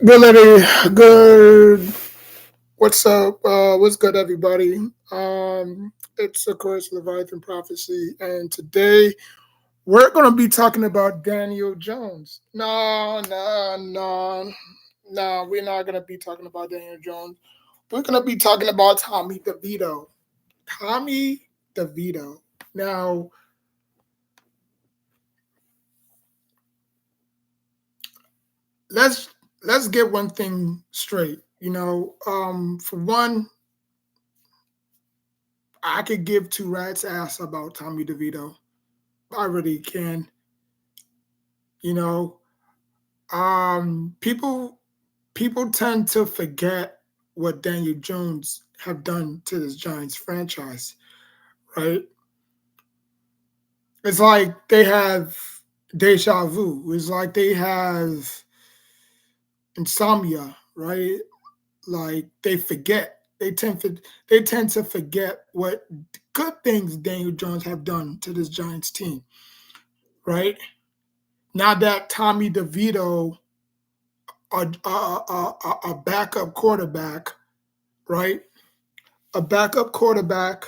Good, lady. Good. What's up? What's good, everybody? It's of course Leviathan Prophecy, and today we're gonna be talking about Daniel Jones. No. We're not gonna be talking about Daniel Jones. We're gonna be talking about Tommy DeVito. Tommy DeVito. Now, let's let's get one thing straight. For one, I could give two rats ass about Tommy DeVito. I really can. You know, people tend to forget what Daniel Jones have done to this Giants franchise, right? It's like they have deja vu. It's like they have insomnia, right? Like they forget. They tend to forget what good things Daniel Jones have done to this Giants team, right? Now that Tommy DeVito, a backup quarterback, right? A backup quarterback,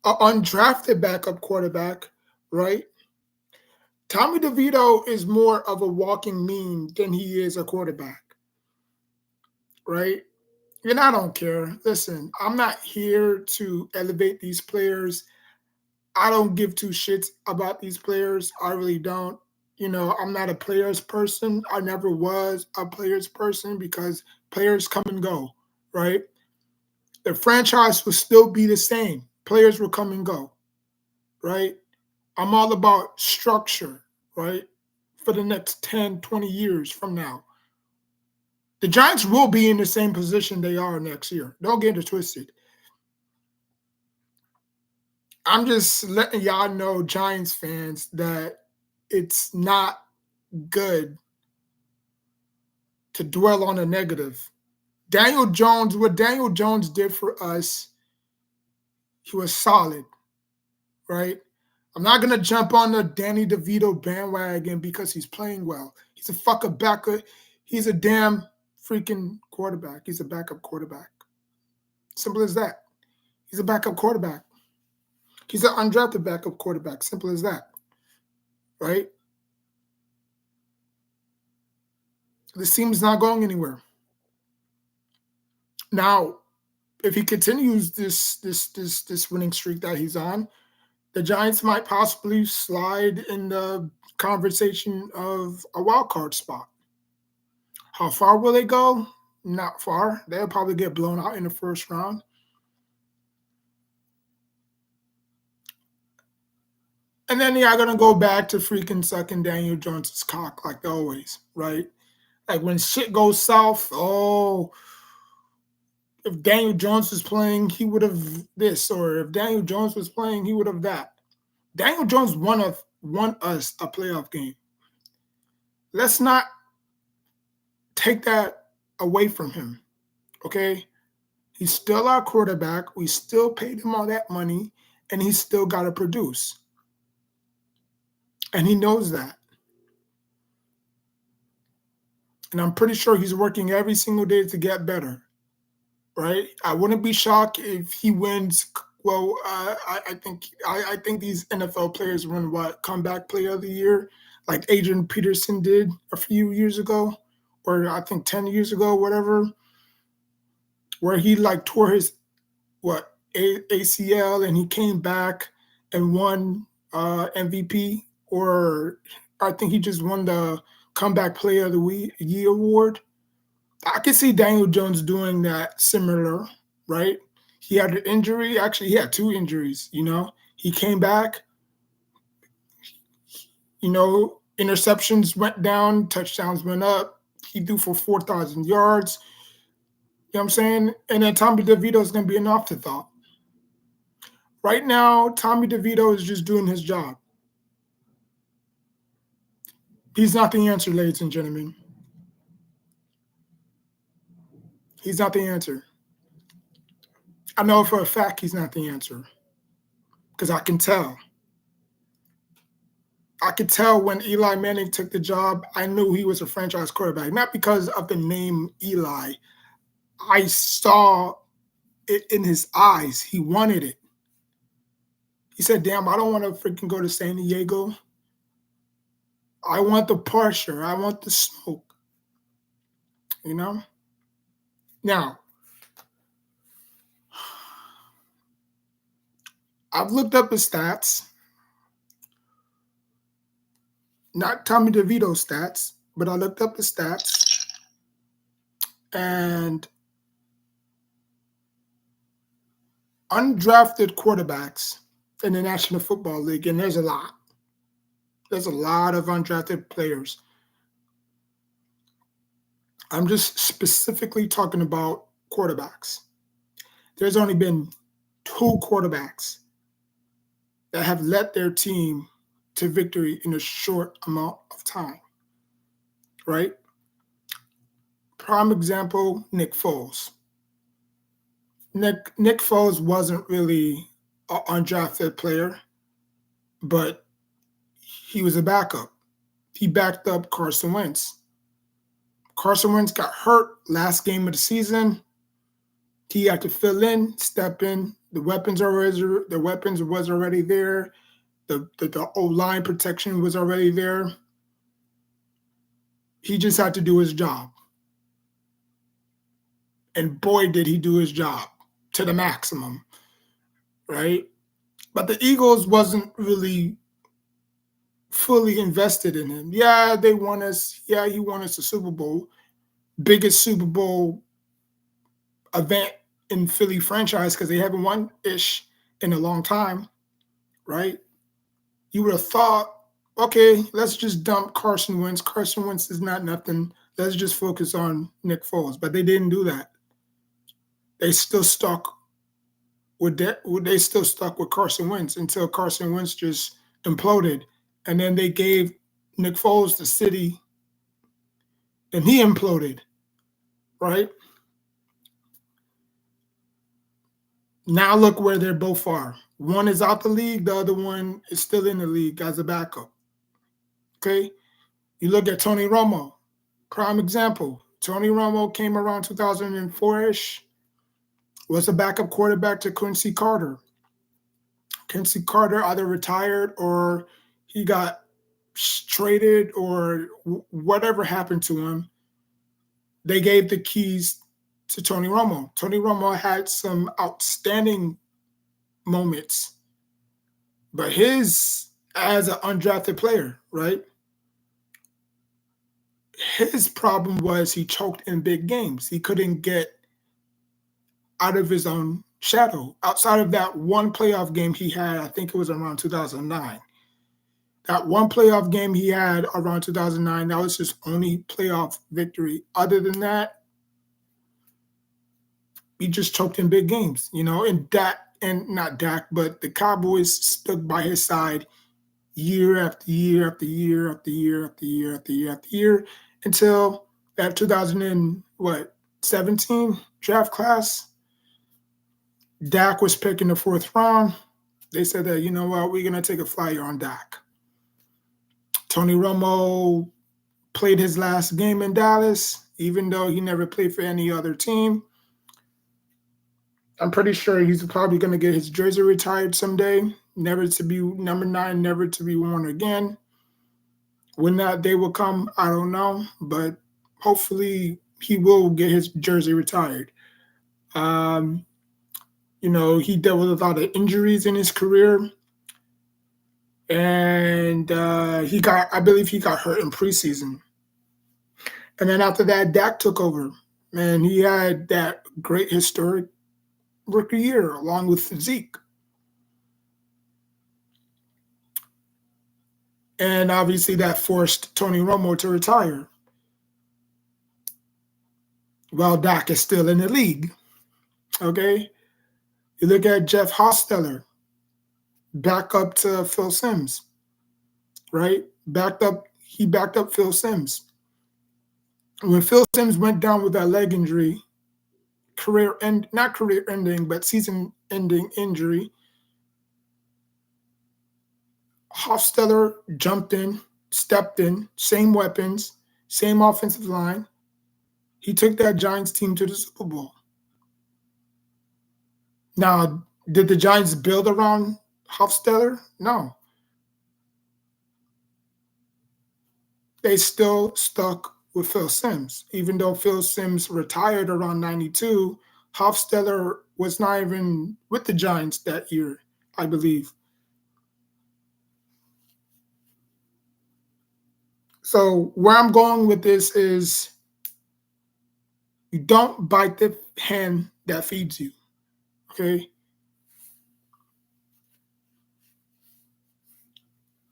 an undrafted backup quarterback, right? Tommy DeVito is more of a walking meme than he is a quarterback, right? And I don't care. Listen, I'm not here to elevate these players. I don't give two shits about these players. I really don't. I'm not a players person. I never was a players person because players come and go, right? The franchise will still be the same. Players will come and go, right? I'm all about structure, right? For the next 10, 20 years from now. The Giants will be in the same position they are next year. Don't get it twisted. I'm just letting y'all know, Giants fans, that it's not good to dwell on the negative. What Daniel Jones did for us, he was solid, right? I'm not gonna jump on the Danny DeVito bandwagon because he's playing well. He's a fucking backup. He's a damn freaking quarterback. He's a backup quarterback. Simple as that. He's a backup quarterback. He's an undrafted backup quarterback. Simple as that, right? This team's not going anywhere. Now, if he continues this winning streak that he's on, the Giants might possibly slide in the conversation of a wild card spot. How far will they go? Not far. They'll probably get blown out in the first round. And then y'all gonna go back to freaking sucking Daniel Jones's cock like always, right? Like when shit goes south, oh, if Daniel Jones was playing, he would have this, or if Daniel Jones was playing, he would have that. Daniel Jones won us a playoff game. Let's not take that away from him. Okay? He's still our quarterback. We still paid him all that money, and he's still got to produce. And he knows that. And I'm pretty sure he's working every single day to get better. Right? I wouldn't be shocked if he wins. Well, I think these NFL players win what comeback player of the year, like Adrian Peterson did a few years ago, or I think 10 years ago, whatever, where he like tore his ACL and he came back and won MVP, or I think he just won the comeback player of the year award. I could see Daniel Jones doing that similar, right? He had an injury. Actually, he had two injuries, He came back, interceptions went down, touchdowns went up. He threw for 4,000 yards. You know what I'm saying? And then Tommy DeVito is going to be an afterthought. Right now, Tommy DeVito is just doing his job. He's not the answer, ladies and gentlemen. He's not the answer. I know for a fact he's not the answer because I can tell. I could tell when Eli Manning took the job, I knew he was a franchise quarterback, not because of the name Eli. I saw it in his eyes. He wanted it. He said, damn, I don't want to freaking go to San Diego. I want the pressure. I want the smoke. You know? Now, I've looked up his stats. Not Tommy DeVito stats, but I looked up his stats. And undrafted quarterbacks in the National Football League, and there's a lot. There's a lot of undrafted players. I'm just specifically talking about quarterbacks. There's only been 2 quarterbacks that have led their team to victory in a short amount of time, right? Prime example, Nick Foles. Nick Foles wasn't really an undrafted player, but he was a backup. He backed up Carson Wentz. Carson Wentz got hurt last game of the season. He had to fill in, step in. The weapons was already there. The O-line protection was already there. He just had to do his job. And boy, did he do his job to the maximum, right? But the Eagles wasn't really fully invested in him. Yeah, they won us. Yeah, he won us the Super Bowl. Biggest Super Bowl event in Philly franchise because they haven't won-ish in a long time, right? You would have thought, okay, let's just dump Carson Wentz. Carson Wentz is not nothing. Let's just focus on Nick Foles. But they didn't do that. They still stuck with that. They still stuck with Carson Wentz until Carson Wentz just imploded, and then they gave Nick Foles the city, and he imploded, right? Now look where they're both are. One is out the league, the other one is still in the league as a backup. Okay? You look at Tony Romo, prime example. Tony Romo came around 2004-ish, was a backup quarterback to Quincy Carter. Quincy Carter either retired or he got traded or whatever happened to him. They gave the keys to Tony Romo. Tony Romo had some outstanding moments, but his as an undrafted player, right? His problem was he choked in big games. He couldn't get out of his own shadow. Outside of that one playoff game he had, I think it was around 2009. That one playoff game he had around 2009, that was his only playoff victory. Other than that, he just choked in big games, and not Dak, but the Cowboys stuck by his side year after year after year after year after year after year after year until that 2017 draft class. Dak was picked in the 4th round. They said that, you know what, we're going to take a flyer on Dak. Tony Romo played his last game in Dallas, even though he never played for any other team. I'm pretty sure he's probably going to get his jersey retired someday, never to be number 9, never to be worn again. When that day will come, I don't know, but hopefully he will get his jersey retired. He dealt with a lot of injuries in his career, and I believe he got hurt in preseason. And then after that, Dak took over, and he had that great historic rookie year along with Zeke. And obviously that forced Tony Romo to retire. While Dak is still in the league. Okay? You look at Jeff Hostetler, back up to Phil Simms, right? He backed up Phil Simms. When Phil Simms went down with that leg injury, not career ending, but season ending injury, Hofstetter jumped in, stepped in, same weapons, same offensive line. He took that Giants team to the Super Bowl. Now, did the Giants build around Hofstetter? No. They still stuck with Phil Simms. Even though Phil Simms retired around 92, Hofstetter was not even with the Giants that year, I believe. So where I'm going with this is you don't bite the hand that feeds you. Okay.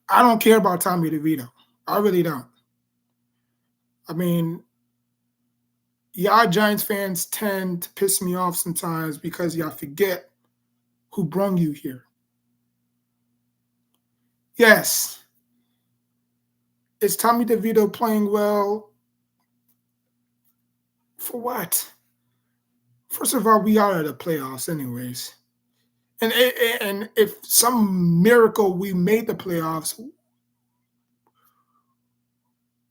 I don't care about Tommy DeVito. I really don't. I mean, y'all Giants fans tend to piss me off sometimes because y'all forget who brung you here. Yes. Is Tommy DeVito playing well? For what? First of all, we are at the playoffs anyways. And if some miracle we made the playoffs,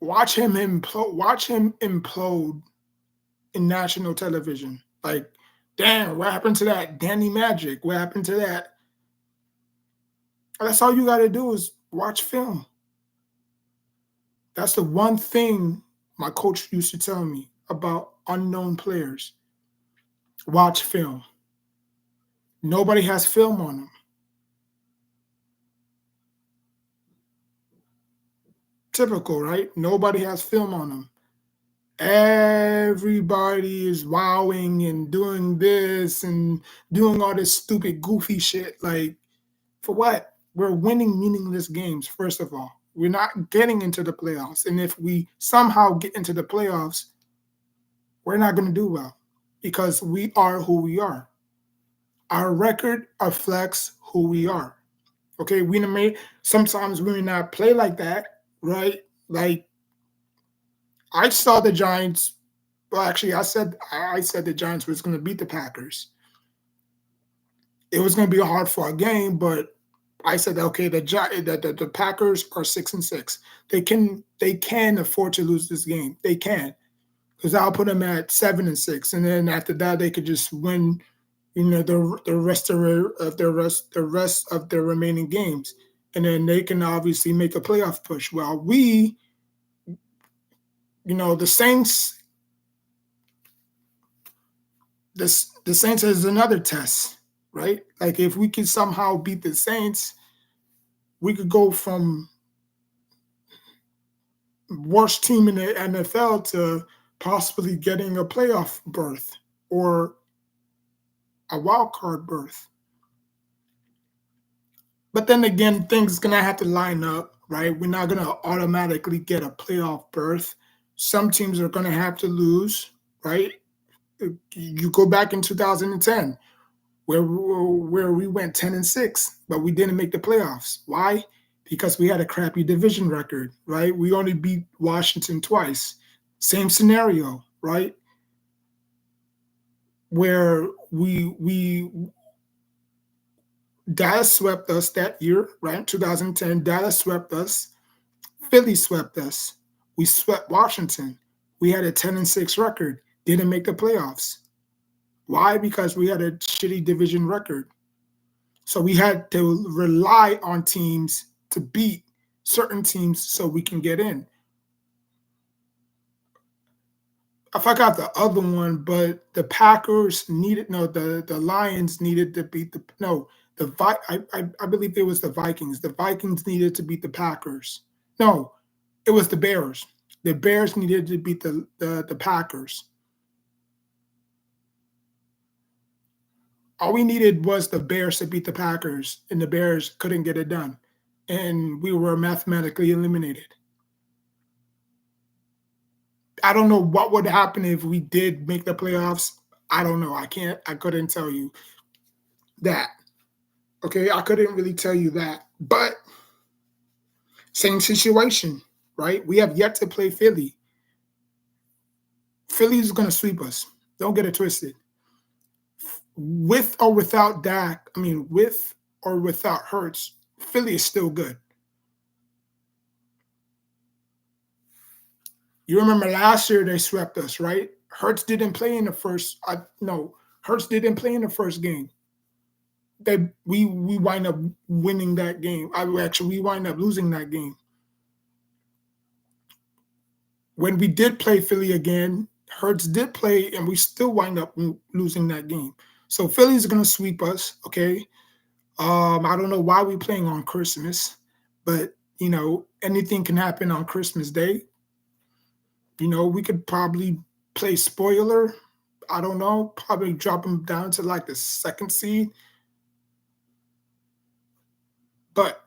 watch him implode in national television. Like, damn, what happened to that Danny Magic? What happened to that? That's all you got to do is watch film. That's the one thing my coach used to tell me about unknown players. Watch film. Nobody has film on them. Typical, right? Nobody has film on them. Everybody is wowing and doing this and doing all this stupid, goofy shit. Like, for what? We're winning meaningless games, first of all. We're not getting into the playoffs. And if we somehow get into the playoffs, we're not going to do well because we are who we are. Our record reflects who we are. Okay, sometimes we may not play like that, right? Like, I saw the Giants. Well, actually, I said the Giants was going to beat the Packers. It was going to be a hard-fought game, but I said, okay, the Packers are 6-6. They can afford to lose this game. They can, because I'll put them at 7-6, and then after that they could just win, the rest of their remaining games, and then they can obviously make a playoff push. Well, the Saints. The Saints is another test, right? Like, if we can somehow beat the Saints, we could go from worst team in the NFL to possibly getting a playoff berth or a wild card berth. But then again, things are gonna have to line up, right? We're not gonna automatically get a playoff berth. Some teams are gonna have to lose, right? You go back in 2010, where we went 10-6, but we didn't make the playoffs. Why? Because we had a crappy division record, right? We only beat Washington twice. Same scenario, right? Where Dallas swept us that year, right? 2010, Dallas swept us. Philly swept us. We swept Washington. We had a 10-6 record. Didn't make the playoffs. Why? Because we had a shitty division record. So we had to rely on teams to beat certain teams so we can get in. I forgot the other one, but the Packers the Lions needed to beat I believe it was the Vikings. The Vikings needed to beat the Packers. No, it was the Bears. The Bears needed to beat the Packers. All we needed was the Bears to beat the Packers, and the Bears couldn't get it done. And we were mathematically eliminated. I don't know what would happen if we did make the playoffs. I don't know. I couldn't tell you that. Okay, I couldn't really tell you that. But same situation, right? We have yet to play Philly. Philly's going to sweep us. Don't get it twisted. With or without Dak, with or without Hurts, Philly is still good. You remember last year they swept us, right? Hurts didn't play in the first. No, Hurts didn't play in the first game. We wind up winning that game. We wind up losing that game. When we did play Philly again, Hurts did play, and we still wind up losing that game. So Philly's gonna sweep us. Okay. I don't know why we're playing on Christmas, but anything can happen on Christmas Day. We could probably play spoiler. I don't know, probably drop them down to like the second seed. But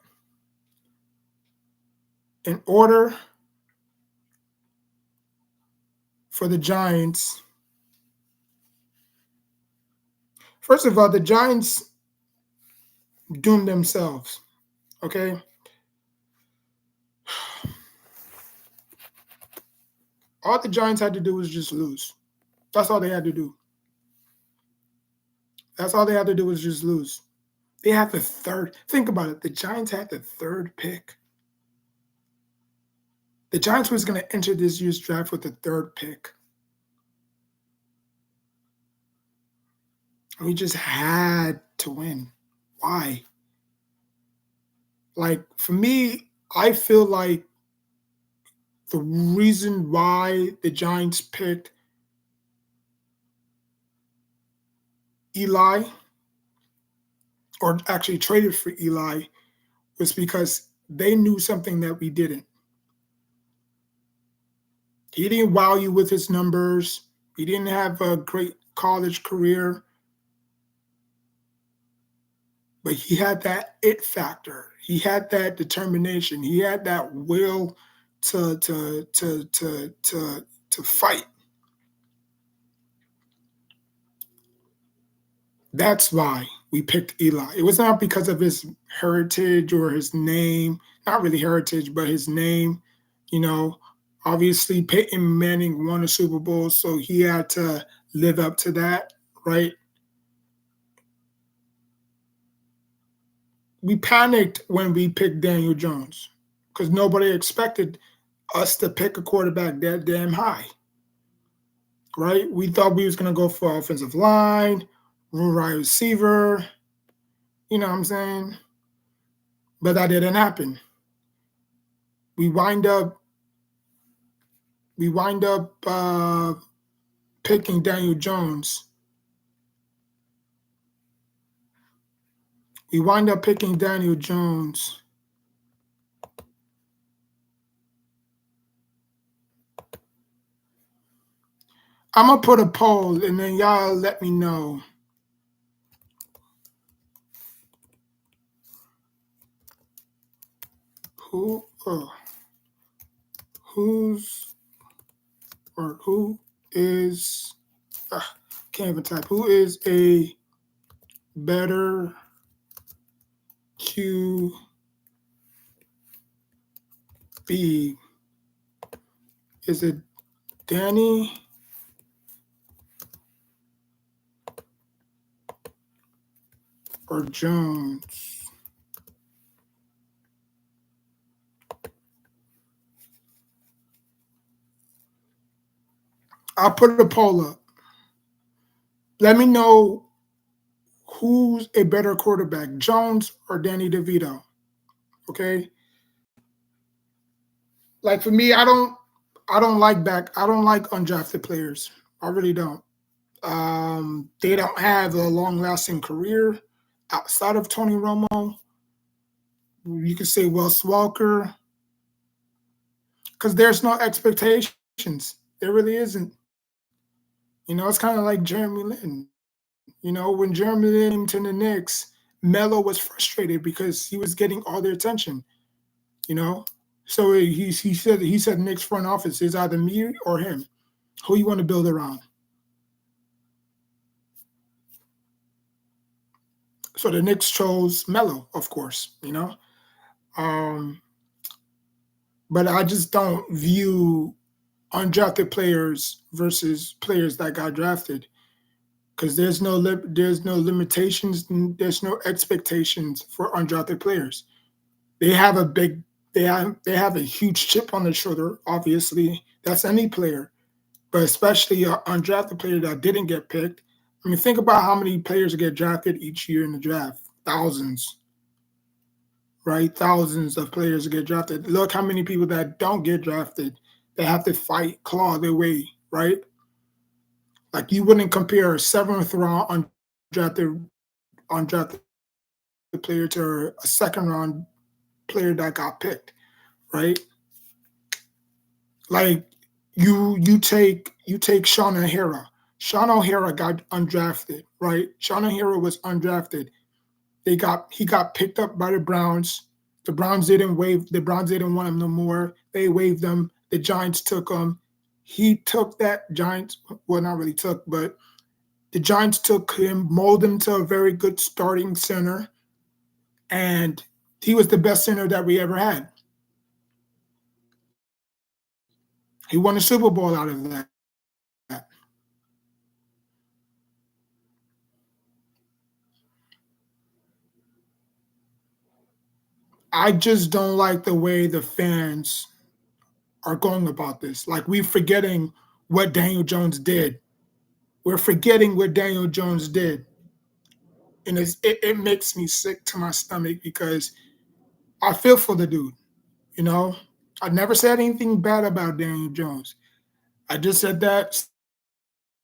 in order for the Giants, first of all, the Giants doomed themselves. Okay. All the Giants had to do was just lose. That's all they had to do. That's all they had to do was just lose. They had the third. Think about it. The Giants had the third pick. The Giants was going to enter this year's draft with the third pick. We just had to win. Why? Like, for me, I feel like the reason why the Giants picked Eli, or actually traded for Eli, was because they knew something that we didn't. He didn't wow you with his numbers. He didn't have a great college career. But he had that it factor. He had that determination. He had that will to fight. That's why we picked Eli. It was not because of his heritage or his name. Not really heritage, but his name. Obviously Peyton Manning won a Super Bowl, so he had to live up to that, right? We panicked when we picked Daniel Jones because nobody expected us to pick a quarterback that damn high, right? We thought we was going to go for offensive line, wide receiver, you know what I'm saying? But that didn't happen. We wind up picking Daniel Jones. We wind up picking Daniel Jones. I'm going to put a poll, and then y'all let me know. Who is can't even type. Who is a better QB? Is it Danny or Jones? I'll put a poll up. Let me know who's a better quarterback, Jones or Danny DeVito. Okay. Like for me, I don't like undrafted players. I really don't. They don't have a long-lasting career outside of Tony Romo. You could say Wes Welker, because there's no expectations. There really isn't. It's kind of like Jeremy Lin. When Jeremy Lin came to the Knicks, Melo was frustrated because he was getting all the attention. So he said Knicks front office is either me or him. Who you want to build around? So the Knicks chose Melo, of course. But I just don't view undrafted players versus players that got drafted, because there's no limitations, there's no expectations for undrafted players. They have a big they have a huge chip on their shoulder. Obviously, that's any player, but especially an undrafted player that didn't get picked. I mean, think about how many players get drafted each year in the draft. Thousands, right? Thousands of players get drafted. Look how many people that don't get drafted. They have to fight, claw their way, right? Like you wouldn't compare a seventh round undrafted player to a second round player that got picked, right? Like you take Sean O'Hara. Sean O'Hara got undrafted, right? Sean O'Hara was undrafted. He got picked up by the Browns. The Browns didn't want him no more. They waived him. The Giants took him. He took that Giants, well, not really took, but the Giants took him, molded him to a very good starting center, and he was the best center that we ever had. He won a Super Bowl out of that. I just don't like the way the fans are going about this. Like we're forgetting what Daniel Jones did. We're forgetting what Daniel Jones did. And it makes me sick to my stomach because I feel for the dude, you know? I never said anything bad about Daniel Jones. I just said that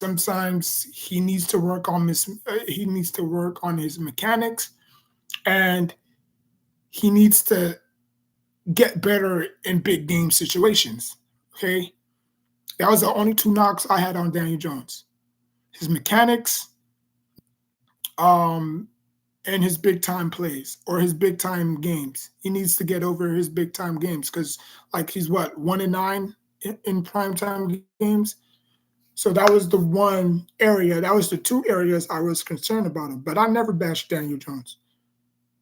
sometimes he needs to work on his mechanics, and he needs to get better in big game situations. Okay? That was the only two knocks I had on Daniel Jones. His mechanics, um, and his big time plays or his big time games. He needs to get over his big time games because, like, he's what 1-9 in prime time games. So that was the one area. That was the two areas I was concerned about him. But I never bashed Daniel Jones.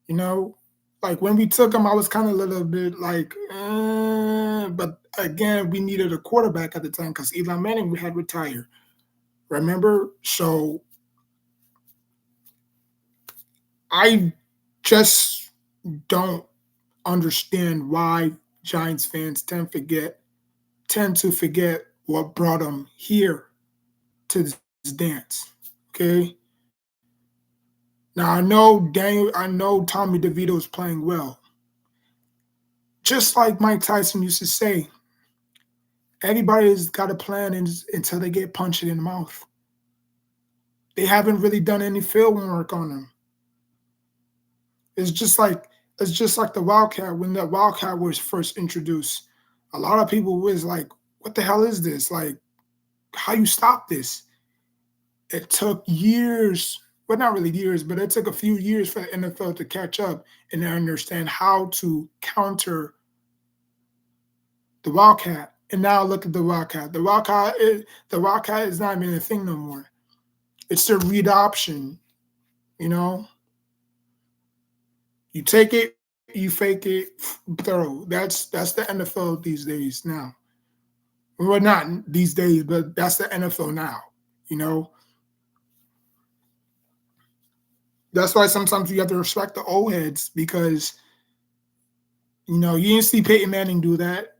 You know, like when we took him, I was kind of a little bit like, but again, we needed a quarterback at the time because Eli Manning had retired. Remember? So I just don't understand why Giants fans tend to forget what brought them here to this dance. Okay. Now I know Tommy DeVito is playing well. Just like Mike Tyson used to say, everybody's got a plan until they get punched in the mouth. They haven't really done any film work on him. It's just like it's just like the Wildcat when the Wildcat was first introduced. A lot of people was like, "What the hell is this? Like, how you stop this?" It took years, well, not really years, but it took a few years for the NFL to catch up and to understand how to counter the Wildcat. And now look at the Wildcat. The Wildcat is not even a thing no more. It's the read option. You know, you take it, you fake it, throw. That's the NFL these days now. Well, not these days, but that's the NFL now. You know, that's why sometimes you have to respect the old heads because you didn't see Peyton Manning do that.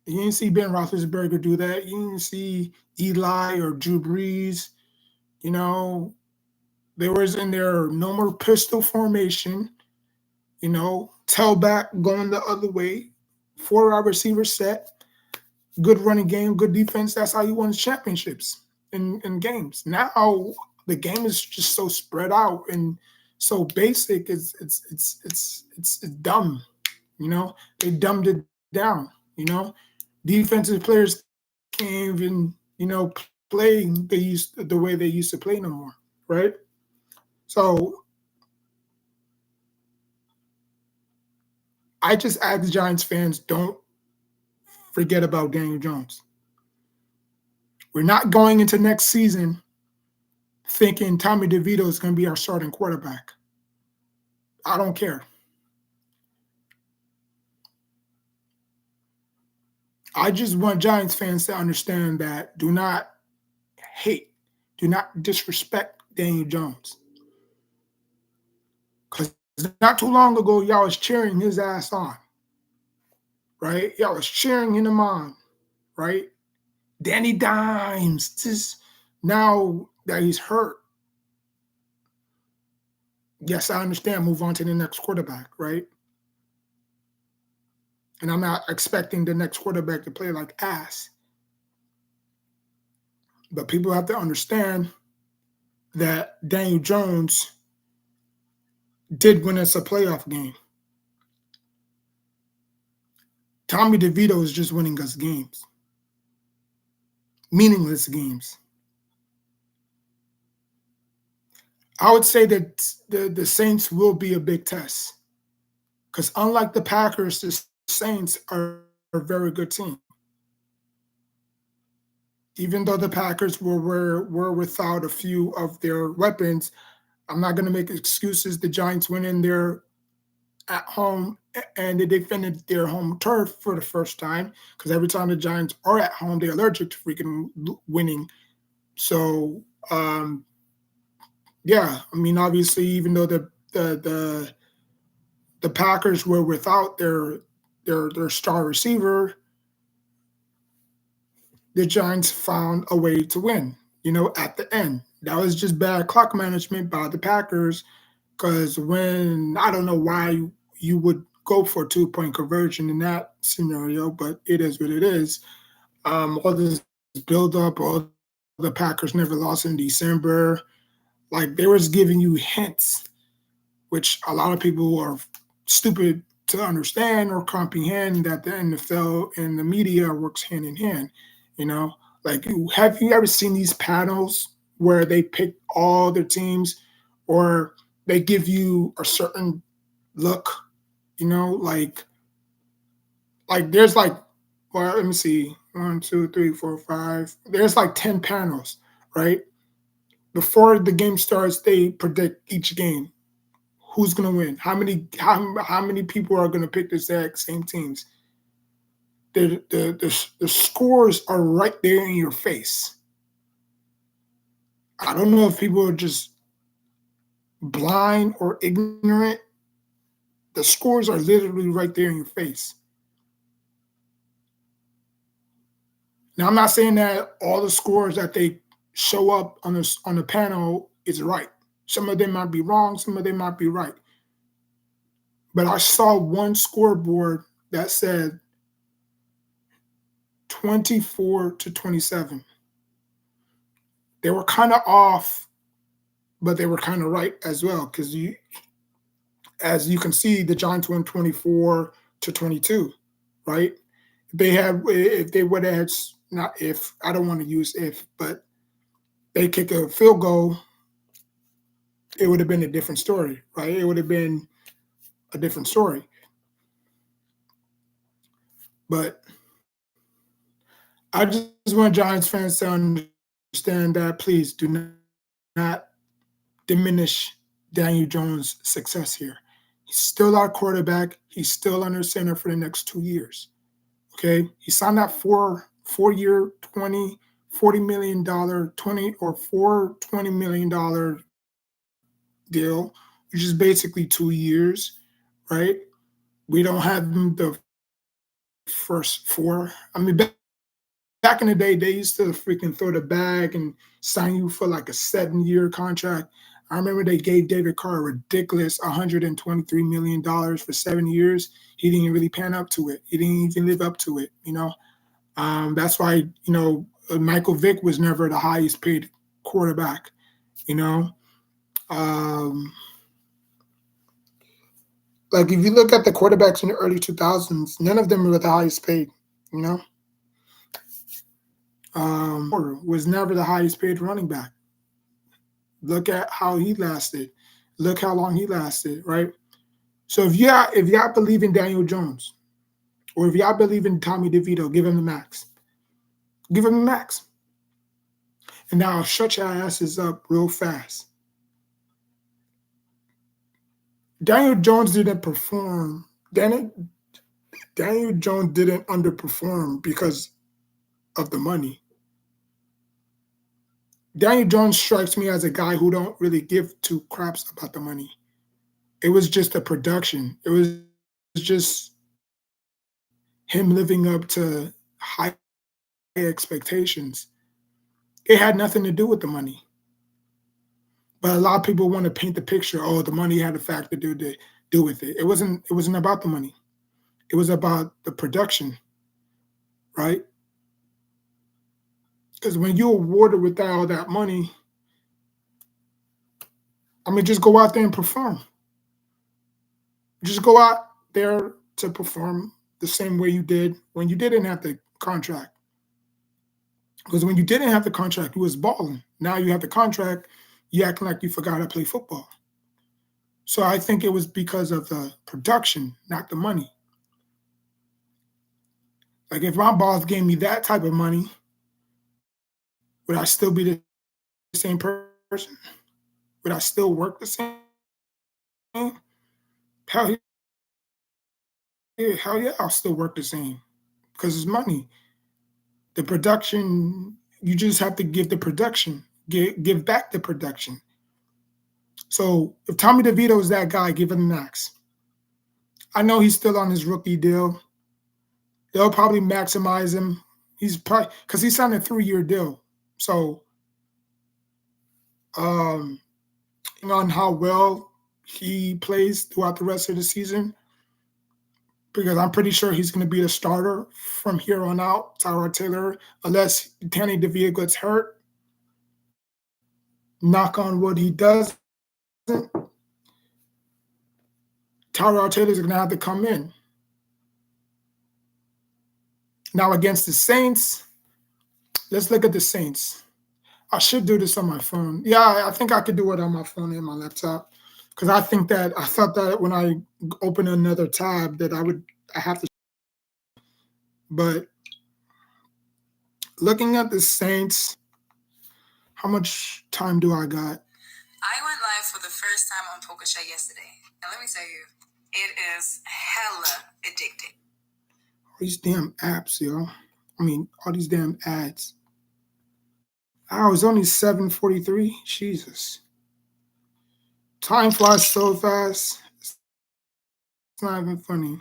You didn't see Ben Roethlisberger do that. You didn't see Eli or Drew Brees. You know, they was in their normal pistol formation. Tailback going the other way, four wide receiver set, good running game, good defense. That's how you win championships in games. Now the game is just so spread out and so basic. It's dumb. They dumbed it down. Defensive players can't even play the way they used to play no more, right? So I just ask Giants fans, don't forget about Daniel Jones. We're not going into next season thinking Tommy DeVito is going to be our starting quarterback. I don't care. I just want Giants fans to understand that do not hate, do not disrespect Daniel Jones. Because not too long ago, y'all was cheering his ass on. right? Y'all was cheering him on, right? Danny Dimes. Just now that he's hurt, yes, I understand. Move on to the next quarterback, right? And I'm not expecting the next quarterback to play like ass. But people have to understand that Daniel Jones did win us a playoff game. Tommy DeVito is just winning us games, meaningless games. I would say that the Saints will be a big test because unlike the Packers, the Saints are a very good team. Even though the Packers were without a few of their weapons, I'm not going to make excuses. The Giants went in there at home and they defended their home turf for the first time because every time the Giants are at home, they're allergic to freaking winning. So, yeah, I mean, obviously, even though the Packers were without their star receiver, the Giants found a way to win. At the end, that was just bad clock management by the Packers. Because when I don't know why you would go for a 2-point conversion in that scenario, but it is what it is. All this build up, all the Packers never lost in December. Like they was giving you hints, which a lot of people are stupid to understand or comprehend that the NFL and the media works hand in hand. You know, like have you ever seen these panels where they pick all their teams or they give you a certain look, like there's like, well, let me see, 1, 2, 3, 4, 5. There's like 10 panels, right? Before the game starts, they predict each game. Who's gonna win? How many people are gonna pick the exact same teams? The scores are right there in your face. I don't know if people are just blind or ignorant. The scores are literally right there in your face. Now, I'm not saying that all the scores that they show up on the panel is right. Some of them might be wrong, some of them might be right. But I saw one scoreboard that said 24-27. They were kind of off, but they were kind of right as well. Because as you can see, the Giants won 24-22, right? If they would have not if I don't want to use if, but they kick a field goal, it would have been a different story, right? It would have been a different story. But I just want Giants fans to understand that please do not diminish Daniel Jones' success here. He's still our quarterback. He's still under center for the next 2 years. Okay. He signed that four-year, $40 million, 20 or four $20 million deal, which is basically 2 years, right? We don't have him the first four. I mean, back in the day, they used to freaking throw the bag and sign you for like a 7-year contract. I remember they gave David Carr a ridiculous $123 million for 7 years. He didn't really pan up to it. He didn't even live up to it, That's why, Michael Vick was never the highest paid quarterback, Like if you look at the quarterbacks in the early 2000s, none of them were the highest paid, was never the highest paid running back. Look at how he lasted. Look how long he lasted, right? So if y'all believe in Daniel Jones, or if y'all believe in Tommy DeVito, give him the max. Give him the max. And now shut your asses up real fast. Daniel Jones didn't perform. Daniel Jones didn't underperform because of the money. Daniel Jones strikes me as a guy who don't really give two craps about the money. It was just the production. It was just him living up to high expectations. It had nothing to do with the money. But a lot of people want to paint the picture, oh, the money had a factor to do with it. It wasn't about the money. It was about the production, right? Because when you're awarded with all that money, I mean, just go out there and perform. Just go out there to perform the same way you did when you didn't have the contract. Because when you didn't have the contract, you was balling. Now you have the contract, you acting like you forgot how to play football. So I think it was because of the production, not the money. Like if my boss gave me that type of money, would I still be the same person? Would I still work the same? Hell yeah, hell yeah, I'll still work the same because it's money. The production, you just have to give the production, give back the production. So if Tommy DeVito is that guy, give him the max. I know he's still on his rookie deal. They'll probably maximize him. He's probably because he signed a 3-year deal. So um, on how well he plays throughout the rest of the season, because I'm pretty sure he's going to be the starter from here on out, Tyrod Taylor, unless Danny DeVito gets hurt. Knock on wood, he doesn't. Tyrod Taylor's going to have to come in. Now against the Saints, let's look at the Saints. I should do this on my phone. Yeah, I think I could do it on my phone and my laptop because I thought that when I open another tab that I have to. But looking at the Saints, how much time do I got? I went live for the first time on PokerChat yesterday, and let me tell you, it is hella addicting. All these damn apps, yo. I mean, all these damn ads. Oh, it's only 7:43. Jesus. Time flies so fast. It's not even funny.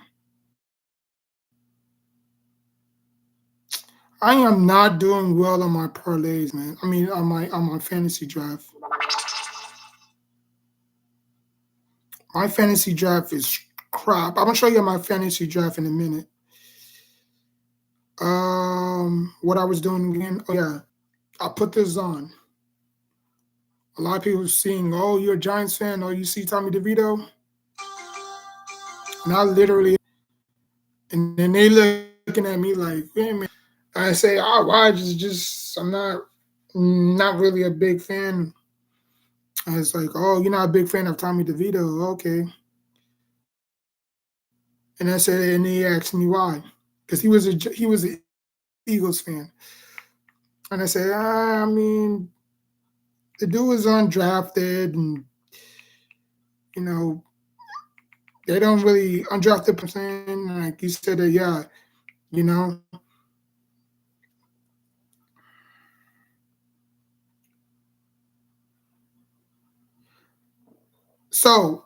I am not doing well on my parlays, man. I mean, on my fantasy draft. My fantasy draft is crap. I'm gonna show you my fantasy draft in a minute. What I was doing again? Oh yeah, I put this on. A lot of people seeing, oh, you're a Giants fan. Oh, you see Tommy DeVito, and I literally, and then they looking at me like, wait a minute. I say, oh, why? Just I'm not really a big fan. I was like, oh, you're not a big fan of Tommy DeVito, okay? And I said, and he asked me why, because he was an Eagles fan, and I said, I mean, the dude was undrafted, and you know, they don't really undrafted person. Like you said, yeah, you know. So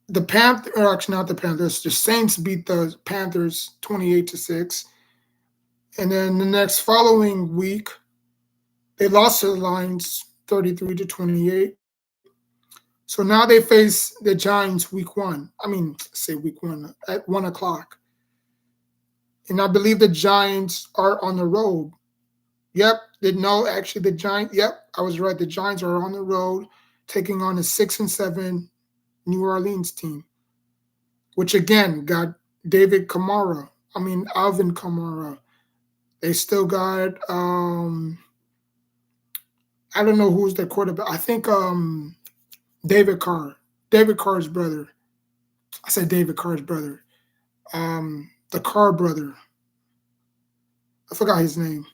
the Panthers, or actually not the Panthers, the Saints beat the Panthers 28-6, and then the next following week they lost to the Lions 33-28. So now they face the Giants week 1. I mean, say week 1 at 1:00. And I believe the Giants are on the road. Yep. No, actually the Giants. Yep, I was right. The Giants are on the road taking on a 6-7 New Orleans team, which again got David Kamara. I mean Alvin Kamara. They still got I don't know who's their quarterback. I think David Carr. David Carr's brother. I said David Carr's brother. The Carr brother. I forgot his name.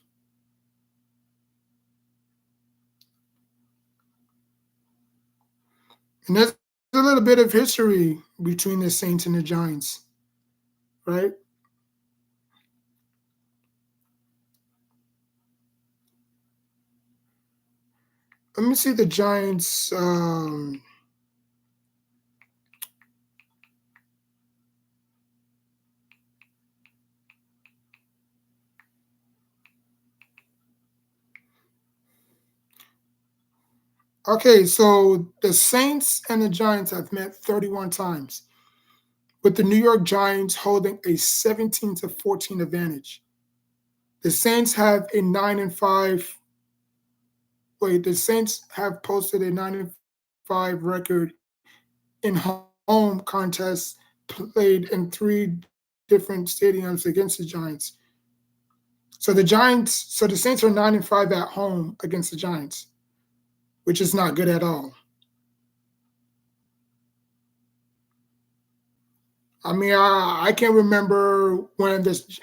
And there's a little bit of history between the Saints and the Giants, right? Let me see the Giants. Okay, so the Saints and the Giants have met 31 times, with the New York Giants holding a 17-14 advantage. The Saints have a 9-5. Wait, the Saints have posted a 9-5 record in home contests played in three different stadiums against the Giants. So the Saints are 9-5 at home against the Giants, which is not good at all. I mean, I can't remember when this.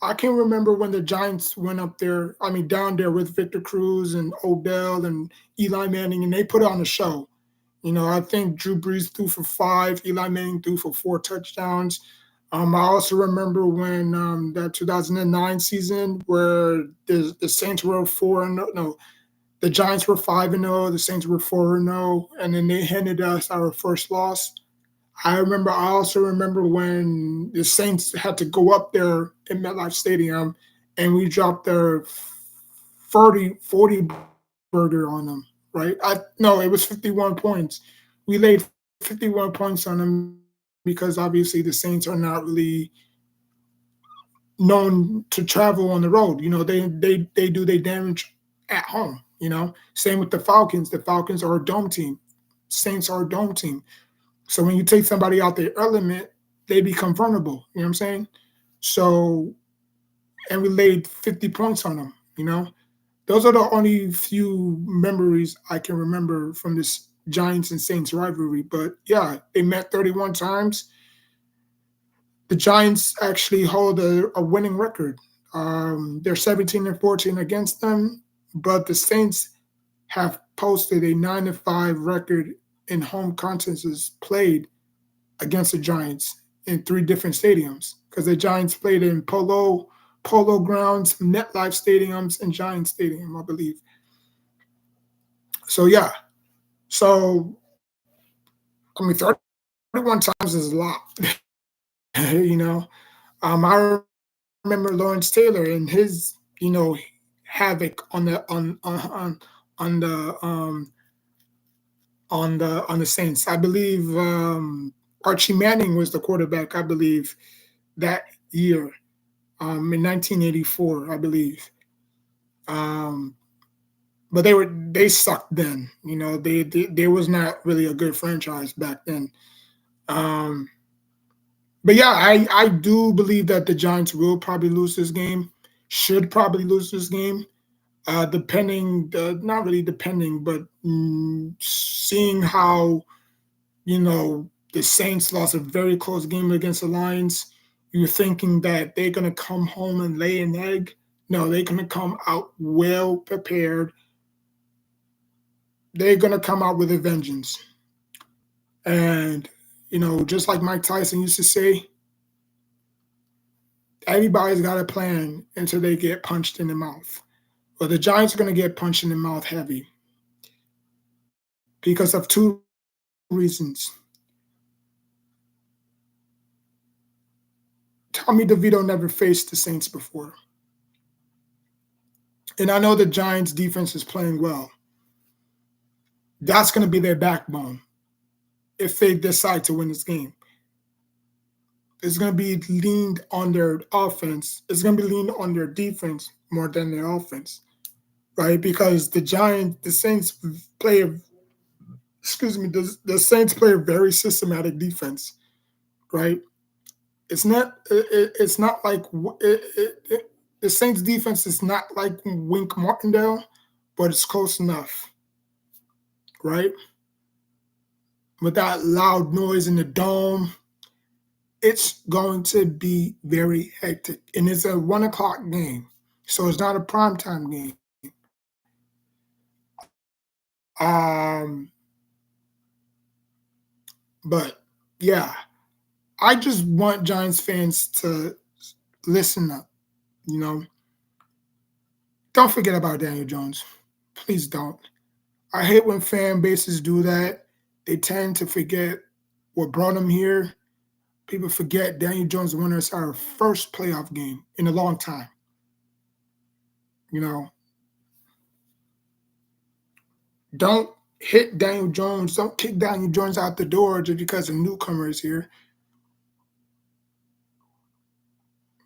I can't remember when the Giants went up there. I mean, down there with Victor Cruz and Odell and Eli Manning, and they put on a show. I think Drew Brees threw for 5, Eli Manning threw for 4 touchdowns. I also remember when that 2009 season where the Saints were 4 and no, the Giants were 5-0, the Saints were 4-0, and then they handed us our first loss. I also remember when the Saints had to go up there in MetLife Stadium and we dropped their 40 burger on them, right? No, it was 51 points. We laid 51 points on them because obviously the Saints are not really known to travel on the road. They do their damage at home, Same with the Falcons. The Falcons are a dome team. Saints are a dome team. So when you take somebody out their element, they become vulnerable. You know what I'm saying? So, and we laid 50 points on them. Those are the only few memories I can remember from this Giants and Saints rivalry. But yeah, they met 31 times. The Giants actually hold a winning record. They're 17-14 against them, but the Saints have posted a 9-5 record in home contests played against the Giants in 3 different stadiums because the Giants played in Polo Grounds, MetLife Stadiums, and Giant Stadium, I believe. So yeah, so I mean, 31 times is a lot. you know, I remember Lawrence Taylor and his havoc on the Saints. I believe Archie Manning was the quarterback. I believe that year in 1984, I believe. Um, but they sucked then. They was not really a good franchise back then. Um, but yeah, I do believe that the Giants will probably lose this game. Should probably lose this game. Not really depending, but seeing how the Saints lost a very close game against the Lions. You're thinking that they're going to come home and lay an egg. No, they're going to come out well prepared. They're going to come out with a vengeance. And, just like Mike Tyson used to say, everybody's got a plan until they get punched in the mouth. Well, the Giants are going to get punched in the mouth heavy because of 2 reasons. Tommy DeVito never faced the Saints before. And I know the Giants defense is playing well. That's going to be their backbone if they decide to win this game. It's going to be leaned on their offense. It's going to be leaned on their defense more than their offense, right? Because the Saints play the Saints play a very systematic defense, right? It's not like the Saints defense is not like Wink Martindale, but it's close enough, right? With that loud noise in the dome, it's going to be very hectic. And it's a 1:00 game, so it's not a primetime game. But yeah, I just want Giants fans to listen up, Don't forget about Daniel Jones. Please don't. I hate when fan bases do that. They tend to forget what brought them here. People forget Daniel Jones won us our first playoff game in a long time. Don't hit Daniel Jones. Don't kick Daniel Jones out the door just because a newcomer is here.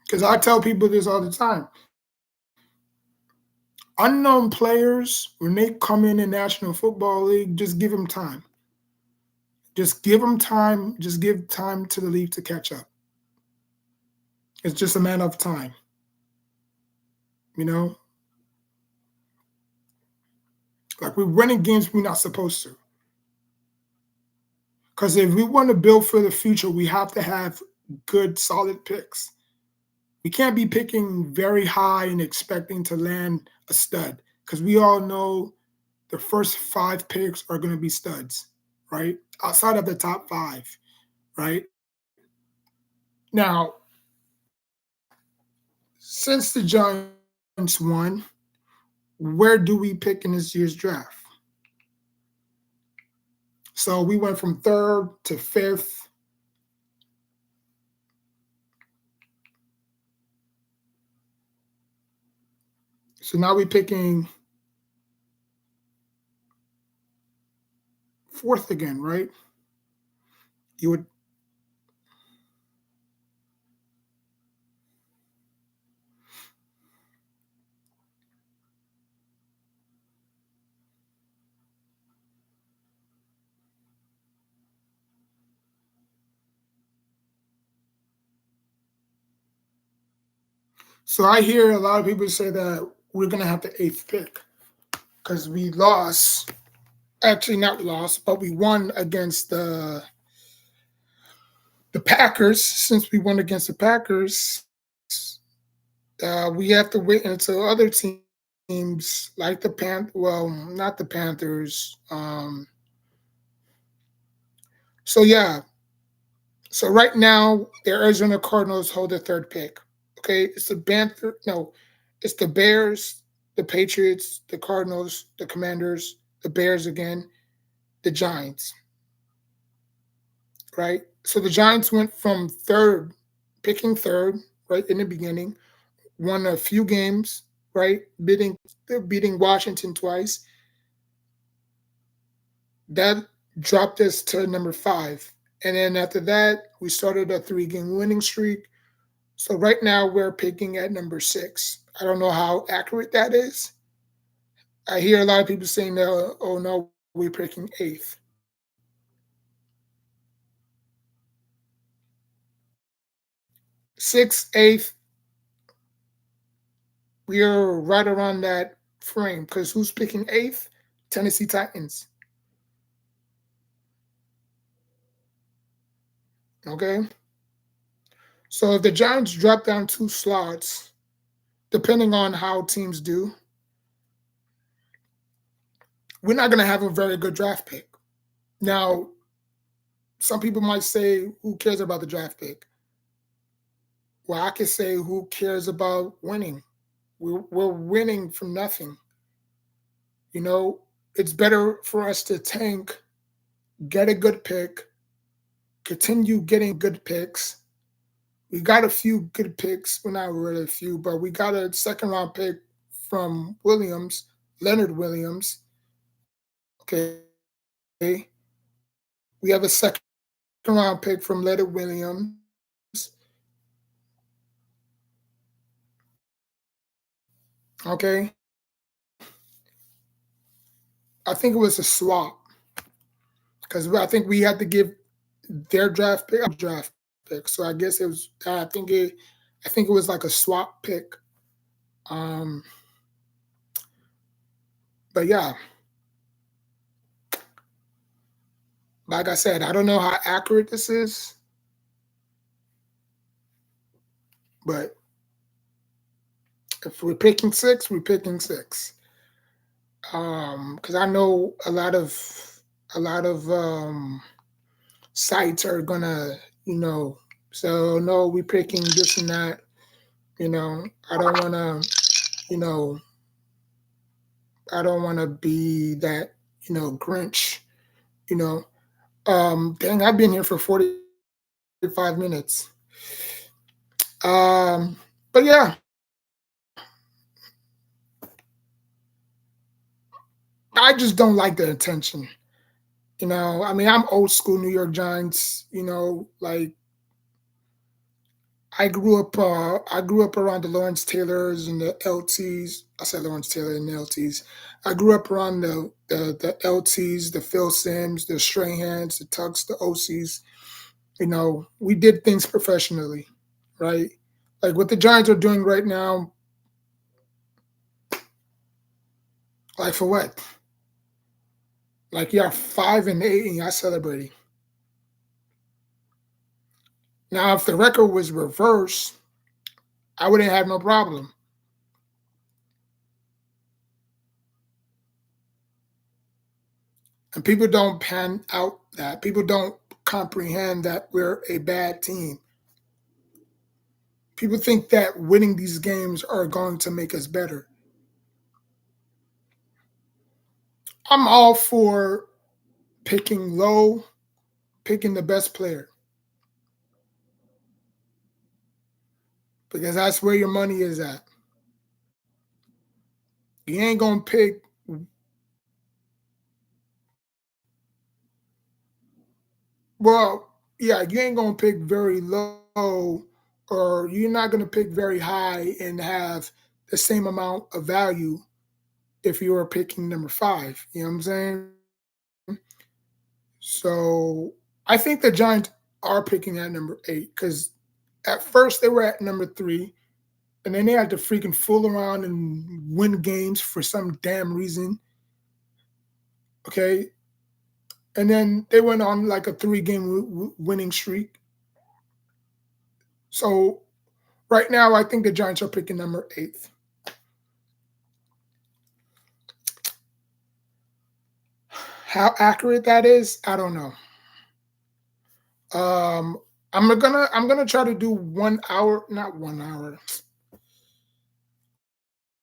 Because I tell people this all the time. Unknown players, when they come in the National Football League, just give them time. Just give them time. Just give time to the league to catch up. It's just a matter of time. You know? Like we're winning games we're not supposed to. Because if we want to build for the future, we have to have good, solid picks. We can't be picking very high and expecting to land a stud. Because we all know the first 5 picks are going to be studs, right? Outside of the top 5, right? Now, since the Giants won, where do we pick in this year's draft? So we went from 3rd to 5th. So now we're picking 4th again, right? You would. So I hear a lot of people say that we're going to have the 8th pick because we lost. Actually, not lost, but we won against the Packers. Since we won against the Packers, we have to wait until other teams like the well, not the Panthers. So yeah. So right now, the Arizona Cardinals hold the 3rd pick. Okay, it's the it's the Bears, the Patriots, the Cardinals, the Commanders, the Bears again, the Giants. Right? So the Giants went from 3rd, picking 3rd, right, in the beginning, won a few games, right, beating Washington twice. That dropped us to number 5. And then after that, we started a 3-game winning streak. So right now we're picking at number 6. I don't know how accurate that is. I hear a lot of people saying that, oh no, we're picking 8th. Sixth, 8th, we are right around that frame because who's picking 8th? Tennessee Titans. Okay. So if the Giants drop down 2 slots, depending on how teams do, we're not going to have a very good draft pick. Now, some people might say, who cares about the draft pick? Well, I could say, who cares about winning? We're winning from nothing. You know, it's better for us to tank, get a good pick, continue getting good picks. We got a few good picks. Well, not really a few, but we got a 2nd-round pick from Williams, Leonard Williams. Okay. We have a 2nd-round pick from Leonard Williams. Okay. I think it was a swap because I think we had to give their draft pick. So I guess it was. I think it was like a swap pick. But yeah, like I said, I don't know how accurate this is, but if we're picking 6, we're picking 6. Because I know a lot of sites are gonna, so no, we're picking this and that. I don't wanna, you know, I don't wanna be that, Grinch, you know. Dang, I've been here for 45 minutes. But yeah. I just don't like the attention. I mean, I'm old school New York Giants. Like I grew up around the Lawrence Taylors and the LTs. I said Lawrence Taylor and the LTs. I grew up around the LTs, the Phil Sims, the Strahans, the Tucks, the OCs. We did things professionally, right? Like what the Giants are doing right now, like for what? Like you're 5-8 and you're celebrating. Now, if the record was reversed, I wouldn't have no problem. And people don't pan out that. People don't comprehend that we're a bad team. People think that winning these games are going to make us better. I'm all for picking low, picking the best player. Because that's where your money is at. You ain't going to pick, well, yeah, you ain't going to pick very low or you're not going to pick very high and have the same amount of value if you were picking number 5. You know what I'm saying? So I think the Giants are picking at number 8 because at first they were at number 3, and then they had to freaking fool around and win games for some damn reason. Okay, and then they went on like a 3-game winning streak. So right now, I think the Giants are picking number 8. How accurate that is, I don't know. Um, I'm gonna try to do 1 hour, not 1 hour.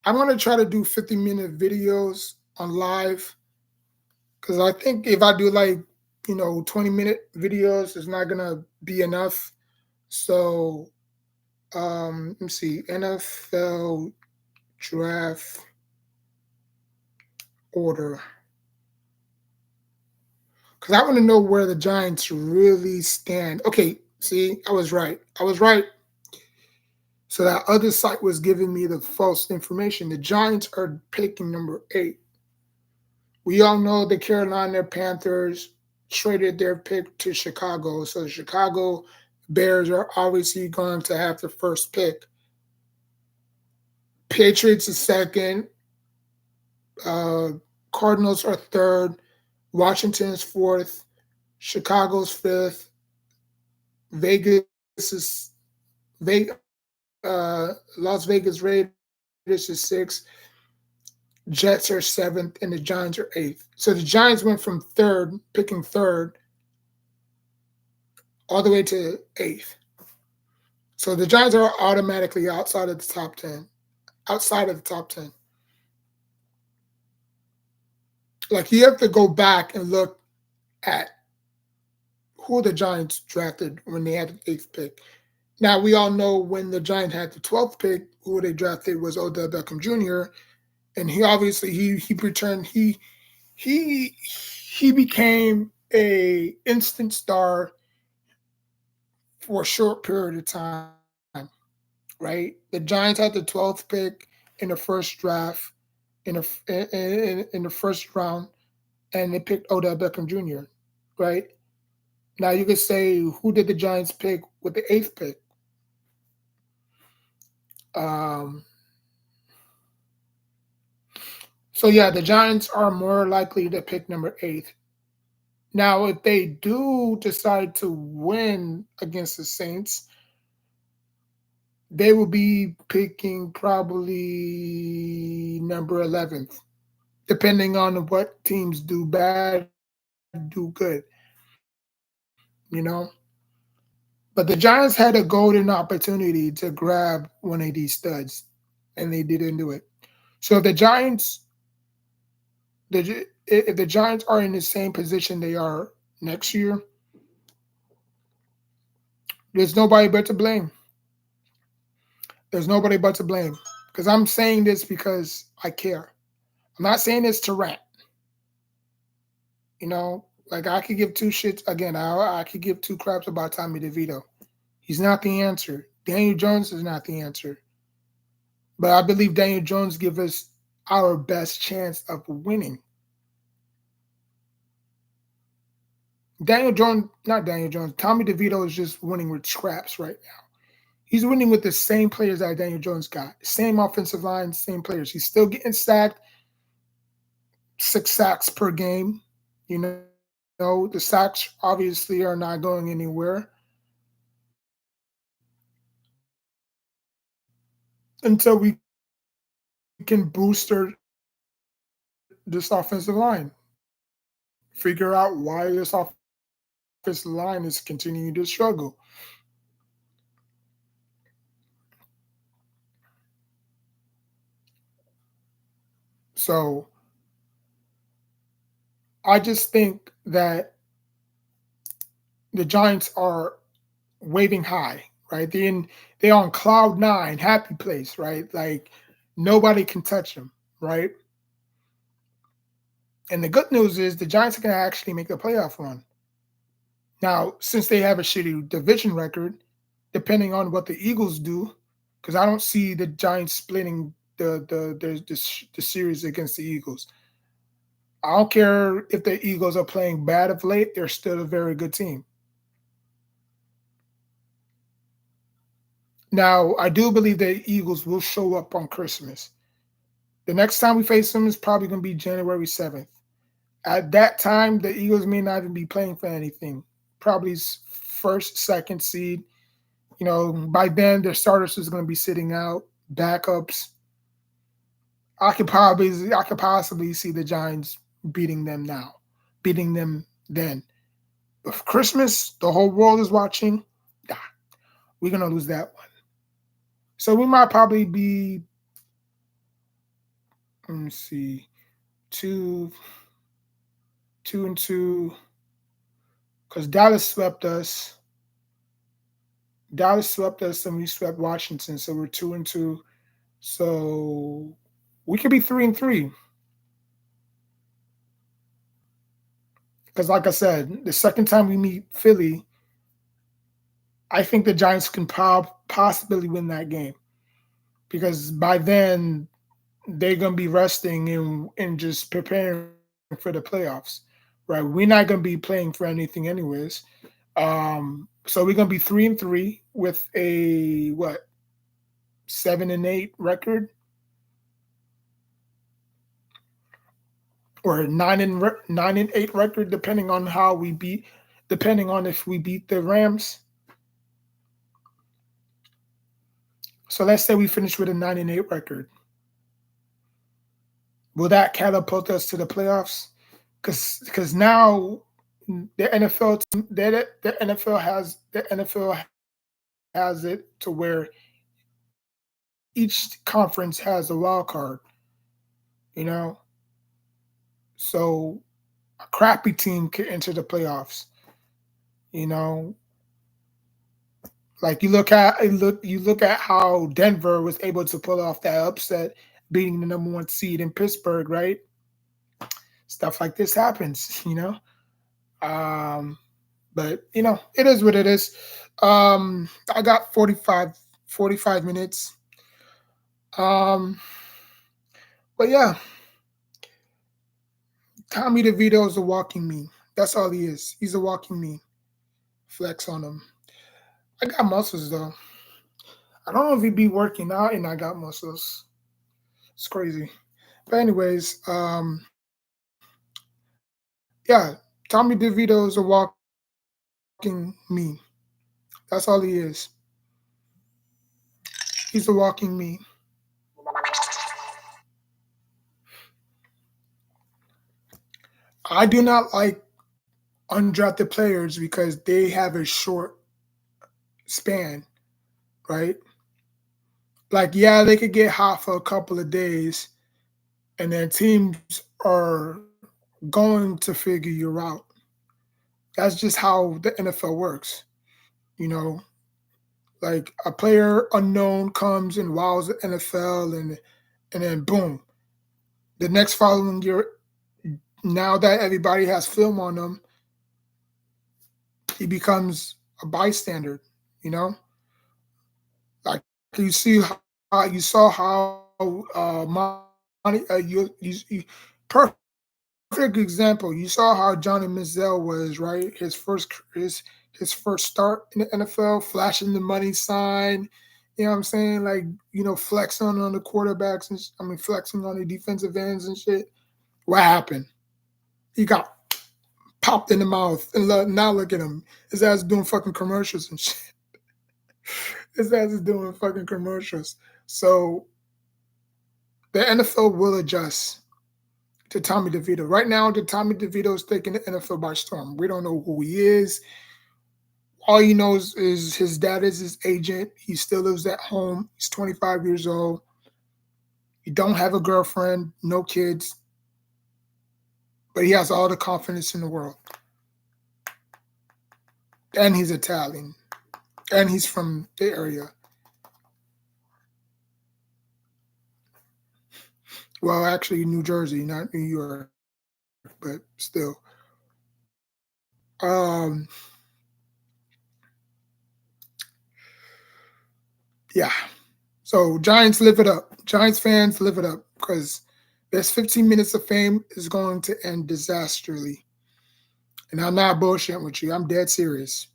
I'm gonna try to do 50-minute videos on live because I think if I do like 20-minute videos, it's not gonna be enough. So let me see, NFL draft order because I want to know where the Giants really stand. Okay, see, I was right. I was right. So that other site was giving me the false information. The Giants are picking number 8. We all know the Carolina Panthers traded their pick to Chicago. So the Chicago Bears are obviously going to have the first pick. Patriots is second. Cardinals are third. Washington is fourth. Chicago's fifth. Vegas is Las Vegas Raiders is sixth. Jets are seventh, and the Giants are eighth. So the Giants went from picking third, all the way to eighth. So the Giants are automatically outside of the top 10. Outside of the top 10. Like you have to go back and look at who the Giants drafted when they had the 8th pick. Now we all know when the Giants had the 12th pick, who they drafted was Odell Beckham Jr. And he obviously he returned he became a instant star for a short period of time, right? The Giants had the 12th pick in the first draft in the first round, and they picked Odell Beckham Jr., right? Now you could say, who did the Giants pick with the 8th pick? Um, so yeah, the Giants are more likely to pick number 8. Now, if they do decide to win against the Saints, they will be picking probably number 11th, depending on what teams do bad, do good, you know? But the Giants had a golden opportunity to grab one of these studs, and they didn't do it. So if the Giants are in the same position they are next year, there's nobody but to blame. There's nobody but to blame. Because I'm saying this because I care. I'm not saying this to rant. You know, like I could give two shits again. I could give two craps about Tommy DeVito. He's not the answer. Daniel Jones is not the answer. But I believe Daniel Jones gives us our best chance of winning. Not Daniel Jones. Tommy DeVito is just winning with scraps right now. He's winning with the same players that Daniel Jones got. Same offensive line, same players. He's still getting sacked, 6 sacks per game. You know, the sacks obviously are not going anywhere until we can booster this offensive line. Figure out why this offensive line is continuing to struggle. So I just think that the Giants are waving high, right? They're on cloud nine, happy place, right? Like nobody can touch them, right? And the good news is the Giants are going to actually make the playoff run. Now, since they have a shitty division record, depending on what the Eagles do, because I don't see the Giants splitting the series against the Eagles. I don't care if the Eagles are playing bad of late; they're still a very good team. Now, I do believe the Eagles will show up on Christmas. The next time we face them is probably going to be January 7th. At that time, the Eagles may not even be playing for anything. Probably first, second seed. You know, by then their starters is going to be sitting out, backups. I could possibly see the Giants beating them then. But for Christmas, the whole world is watching. Nah, we're going to lose that one. So we might probably be, let me see, 2-2, because Dallas swept us. And we swept Washington, so we're 2-2. So we could be 3-3. Because, like I said, the second time we meet Philly, I think the Giants can possibly win that game. Because by then, they're going to be resting and just preparing for the playoffs, right? We're not going to be playing for anything anyways. So we're going to be 3-3 with a, 7-8 record? Or 9-8 record, depending on if we beat the Rams. So let's say we finish with a 9-8 record. Will that catapult us to the playoffs? Because now the NFL has it to where each conference has a wild card. You know, so a crappy team can enter the playoffs. You know, like you look at how Denver was able to pull off that upset, beating the number 1 seed in Pittsburgh, right? Stuff like this happens, you know. But you know, it is what it is. I got 45 minutes. But yeah, Tommy DeVito is a walking meme. That's all he is. He's a walking meme. Flex on him. I got muscles though. I don't know if he be working out and I got muscles. It's crazy. But anyways, yeah, Tommy DeVito is a walking meme. That's all he is. He's a walking meme. I do not like undrafted players because they have a short span, right? Like, yeah, they could get hot for a couple of days, and then teams are going to figure you out. That's just how the NFL works. You know, like a player unknown comes and wows the NFL, and then boom, the next following year now that everybody has film on him, he becomes a bystander. You know, like you saw how money perfect example. You saw how Johnny Manziel was, right. His first start in the NFL, flashing the money sign. You know what I'm saying? Like, flexing on the quarterbacks and flexing on the defensive ends and shit. What happened? He got popped in the mouth, and now look at him. His ass is doing fucking commercials and shit. His ass is doing fucking commercials. So the NFL will adjust to Tommy DeVito. Right now, Tommy DeVito is taking the NFL by storm. We don't know who he is. All he knows is his dad is his agent. He still lives at home. He's 25 years old. He don't have a girlfriend, no kids, but he has all the confidence in the world. And he's Italian. And he's from the area. Well, actually, New Jersey, not New York, but still. Yeah. So Giants, live it up. Giants fans, live it up, because this 15 minutes of fame is going to end disastrously. And I'm not bullshitting with you. I'm dead serious.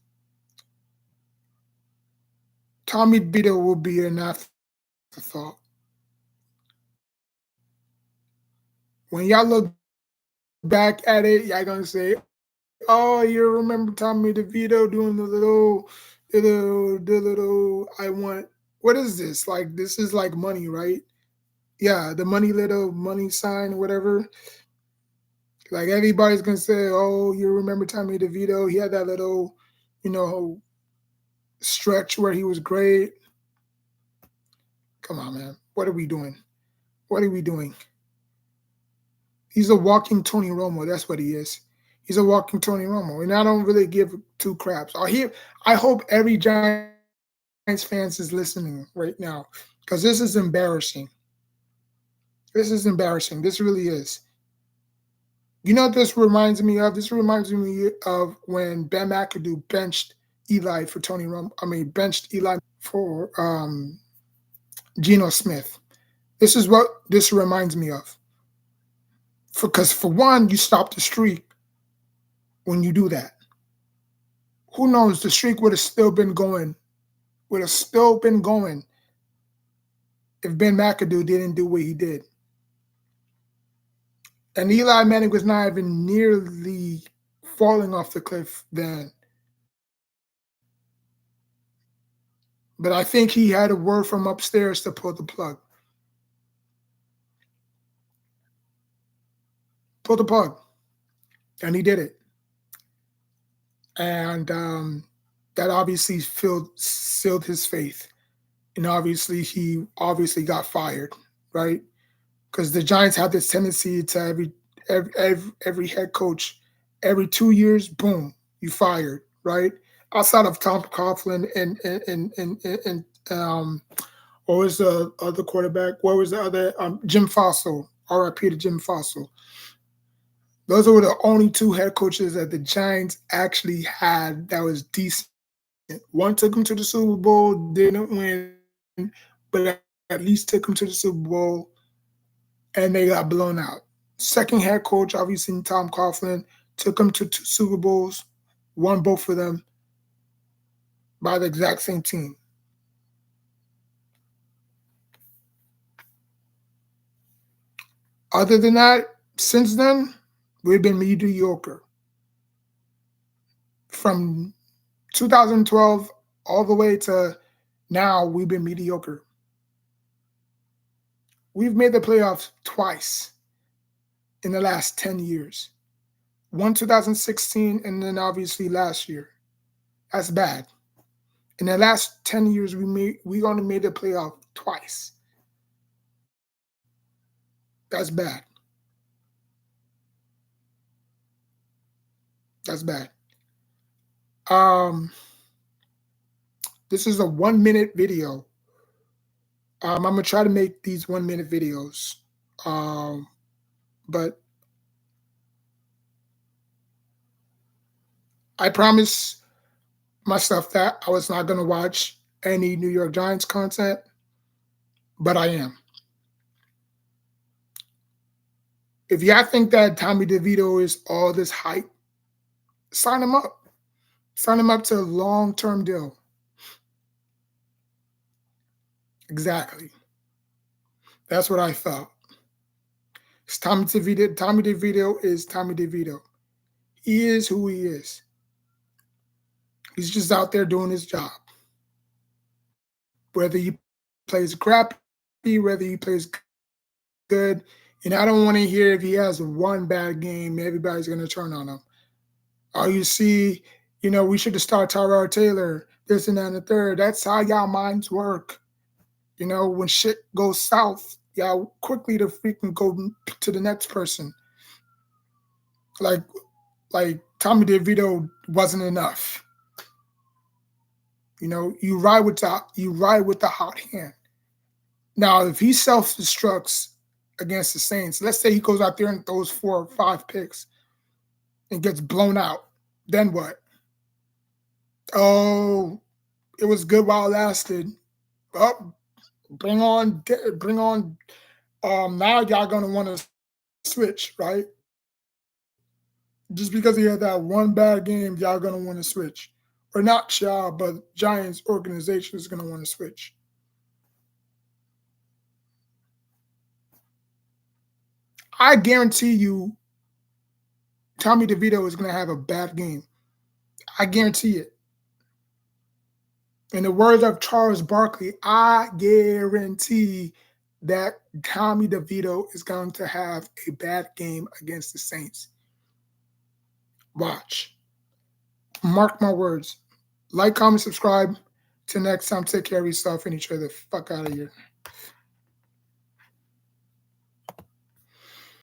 Tommy DeVito will be an afterthought. When y'all look back at it, y'all gonna say, "Oh, you remember Tommy DeVito doing the little, I want." What is this? Like, this is like money, right? Yeah, the little money sign, whatever. Like, everybody's gonna say, "Oh, you remember Tommy DeVito? He had that little, stretch where he was great." Come on, man. What are we doing? What are we doing? He's a walking Tony Romo. That's what he is. He's a walking Tony Romo. And I don't really give two craps. I hope every Giants fans is listening right now, because this is embarrassing. This is embarrassing. This really is. You know what this reminds me of? This reminds me of when Ben McAdoo benched Eli for Tony Romo. Benched Eli for Geno Smith. This is what this reminds me of. Because for one, you stop the streak when you do that. Who knows? The streak would have still been going. Would have still been going if Ben McAdoo didn't do what he did. And Eli Manning was not even nearly falling off the cliff then. But I think he had a word from upstairs to pull the plug. Pull the plug. And he did it. And that obviously sealed his faith. And obviously, he got fired, right? Because the Giants have this tendency to every head coach, every 2 years, boom, you fired, right? Outside of Tom Coughlin and what was the other quarterback? What was the other? Jim Fossil. R.I.P. to Jim Fossil. Those were the only two head coaches that the Giants actually had that was decent. One took them to the Super Bowl, didn't win, but at least took them to the Super Bowl, and they got blown out. Second head coach, obviously, Tom Coughlin, took them to 2 Super Bowls, won both of them by the exact same team. Other than that, since then, we've been mediocre. From 2012 all the way to now, we've been mediocre. We've made the playoffs twice in the last 10 years. One 2016, and then obviously last year. That's bad. In the last 10 years, we only made the playoff twice. That's bad. That's bad. This is a 1-minute video. I'm gonna try to make these 1-minute videos, but I promised myself that I was not going to watch any New York Giants content, but I am. If y'all think that Tommy DeVito is all this hype, sign him up. Sign him up to a long-term deal. Exactly. That's what I thought. It's Tommy DeVito. Tommy DeVito is Tommy DeVito. He is who he is. He's just out there doing his job. Whether he plays crappy, whether he plays good. And I don't want to hear if he has one bad game, everybody's going to turn on him. Or you see, we should have started Tyrod Taylor, this and that and the third. That's how y'all minds work. When shit goes south, y'all quickly to freaking go to the next person. Like Tommy DeVito wasn't enough. You ride with the hot hand. Now, if he self-destructs against the Saints, let's say he goes out there and throws 4 or 5 picks and gets blown out, then what? Oh, it was good while it lasted. Oh, bring on. Now y'all gonna want to switch, right? Just because he had that one bad game, y'all gonna want to switch, or not y'all, but Giants organization is gonna want to switch. I guarantee you, Tommy DeVito is gonna have a bad game. I guarantee it. In the words of Charles Barkley, I guarantee that Tommy DeVito is going to have a bad game against the Saints. Watch. Mark my words. Like, comment, subscribe. Till next time, take care of yourself and each other. Fuck out of here.